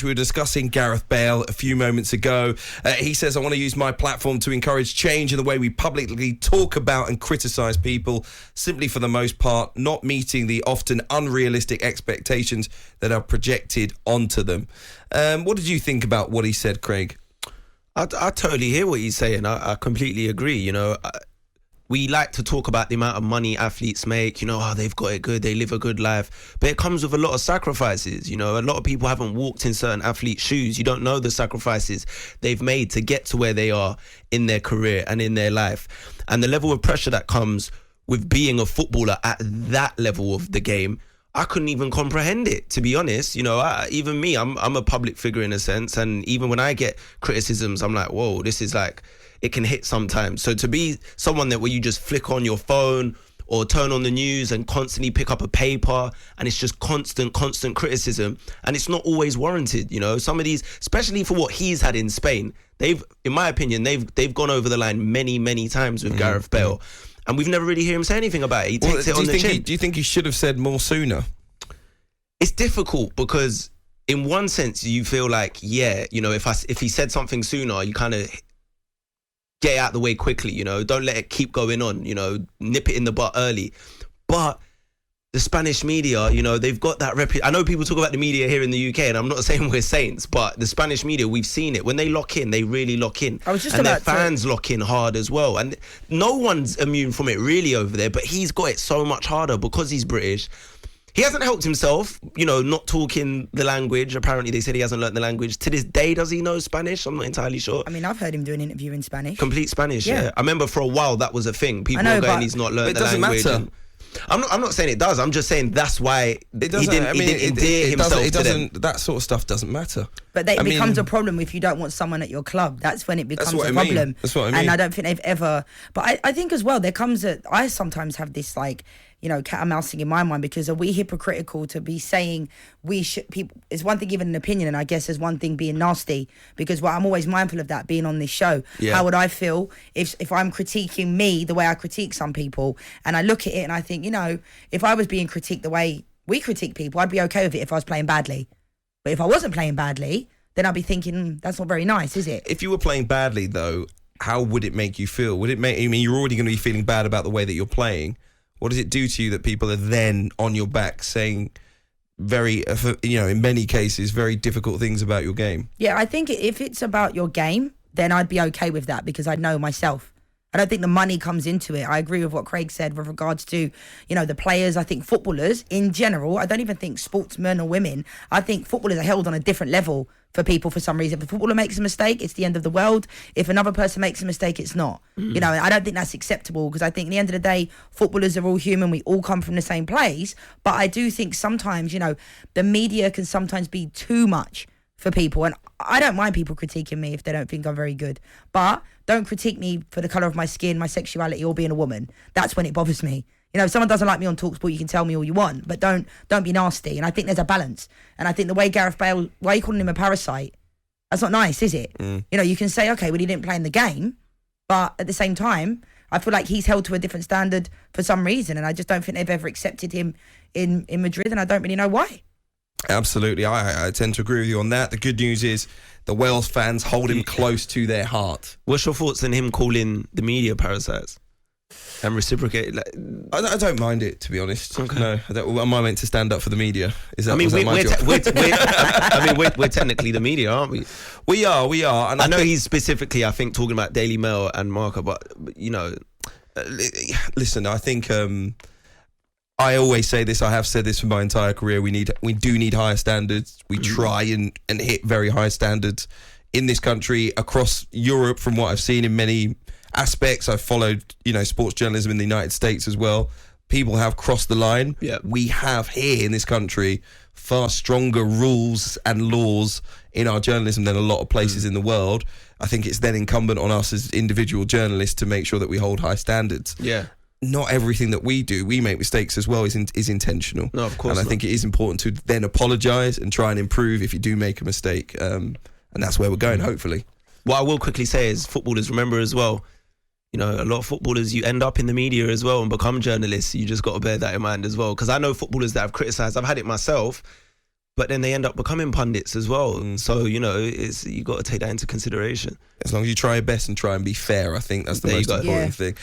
We were discussing Gareth Bale a few moments ago. He says, I want to use my platform to encourage change in the way we publicly talk about and criticise people, simply for the most part, not meeting the often unrealistic expectations that are projected onto them. What did you think about what he said, Craig? I totally hear what he's saying. I completely agree. You know, we like to talk about the amount of money athletes make, you know, oh, they've got it good, they live a good life. But it comes with a lot of sacrifices. You know, a lot of people haven't walked in certain athletes' shoes. You don't know the sacrifices they've made to get to where they are in their career and in their life. And the level of pressure that comes with being a footballer at that level of the game, I couldn't even comprehend it, to be honest. You know, even me, I'm a public figure in a sense. And even when I get criticisms, I'm like, whoa, this is like, it can hit sometimes. So to be someone that where you just flick on your phone or turn on the news and constantly pick up a paper and it's just constant criticism, and it's not always warranted. You know, some of these, especially for what he's had in Spain, in my opinion, they've gone over the line many times with Gareth Bale. And we've never really heard him say anything about it. He takes it on the chin. Do you think he should have said more sooner? It's difficult because in one sense you feel like, yeah, you know, if he said something sooner, you kind of get it out the way quickly, you know, don't let it keep going on, you know, nip it in the butt early. But the Spanish media, you know, they've got that I know people talk about the media here in the UK, and I'm not saying we're saints, but the Spanish media, we've seen it. When they lock in, they really lock in. And their fans lock in hard as well. And no one's immune from it really over there, but he's got it so much harder because he's British. He hasn't helped himself, you know, not talking the language. Apparently, they said he hasn't learnt the language. To this day, does he know Spanish? I'm not entirely sure. I mean, I've heard him do an interview in Spanish. Complete Spanish, yeah. I remember for a while that was a thing. People were going, he's not learnt the language. It doesn't matter. I'm not saying it does. I'm just saying that's why he didn't endear himself to them. That sort of stuff doesn't matter. But it becomes a problem if you don't want someone at your club. That's when it becomes a problem. That's what I mean. And I don't think they've ever... But I think as well, I sometimes have this, like, you know, cat and mousing in my mind, because are we hypocritical to be saying we should... people? It's one thing giving an opinion, and I guess there's one thing being nasty, because I'm always mindful of that being on this show. Yeah. How would I feel if I'm critiquing me the way I critique some people, and I look at it and I think, you know, if I was being critiqued the way we critique people, I'd be okay with it if I was playing badly. But if I wasn't playing badly, then I'd be thinking, that's not very nice, is it? If you were playing badly, though, how would it make you feel? Would it make... I mean, you're already going to be feeling bad about the way that you're playing. What does it do to you that people are then on your back saying very, you know, in many cases, very difficult things about your game? Yeah, I think if it's about your game, then I'd be okay with that, because I know myself. I don't think the money comes into it. I agree with what Craig said with regards to, you know, the players. I think footballers in general, I don't even think sportsmen or women, I think footballers are held on a different level for people for some reason. If a footballer makes a mistake, it's the end of the world. If another person makes a mistake, it's not. You know, I don't think that's acceptable, because I think at the end of the day, footballers are all human. We all come from the same place. But I do think sometimes, you know, the media can sometimes be too much for people. And I don't mind people critiquing me if they don't think I'm very good. But don't critique me for the colour of my skin, my sexuality, or being a woman. That's when it bothers me. You know, if someone doesn't like me on talkSPORT, you can tell me all you want, but don't be nasty. And I think there's a balance. And I think the way Gareth Bale, why are you calling him a parasite? That's not nice, is it? You know, you can say, okay, well, he didn't play in the game, but at the same time, I feel like he's held to a different standard for some reason, and I just don't think they've ever accepted him in Madrid, and I don't really know why. Absolutely. I tend to agree with you on that. The good news is the Welsh fans hold him close to their heart. What's your thoughts on him calling the media parasites and reciprocate? I don't mind it, to be honest. Okay. No, am I meant to stand up for the media? Is that, I mean, job? we're technically the media, aren't we? We are. And I know he's specifically, I think, talking about Daily Mail and Marca, but you know, listen, I think. I always say this, I have said this for my entire career, we do need higher standards. We try and hit very high standards in this country, across Europe, from what I've seen in many aspects. I've followed, you know, sports journalism in the United States as well. People have crossed the line. Yeah. We have here in this country far stronger rules and laws in our journalism than a lot of places in the world. I think it's then incumbent on us as individual journalists to make sure that we hold high standards. Yeah. Not everything that we do, we make mistakes as well, is intentional. No, of course. And I think it is important to then apologise and try and improve if you do make a mistake. And that's where we're going, hopefully. What I will quickly say is, footballers, remember as well, you know, a lot of footballers, you end up in the media as well and become journalists. You just got to bear that in mind as well. Because I know footballers that have criticised, I've had it myself, but then they end up becoming pundits as well. So, you know, you got to take that into consideration. As long as you try your best and try and be fair, I think that's the There you most go. important thing.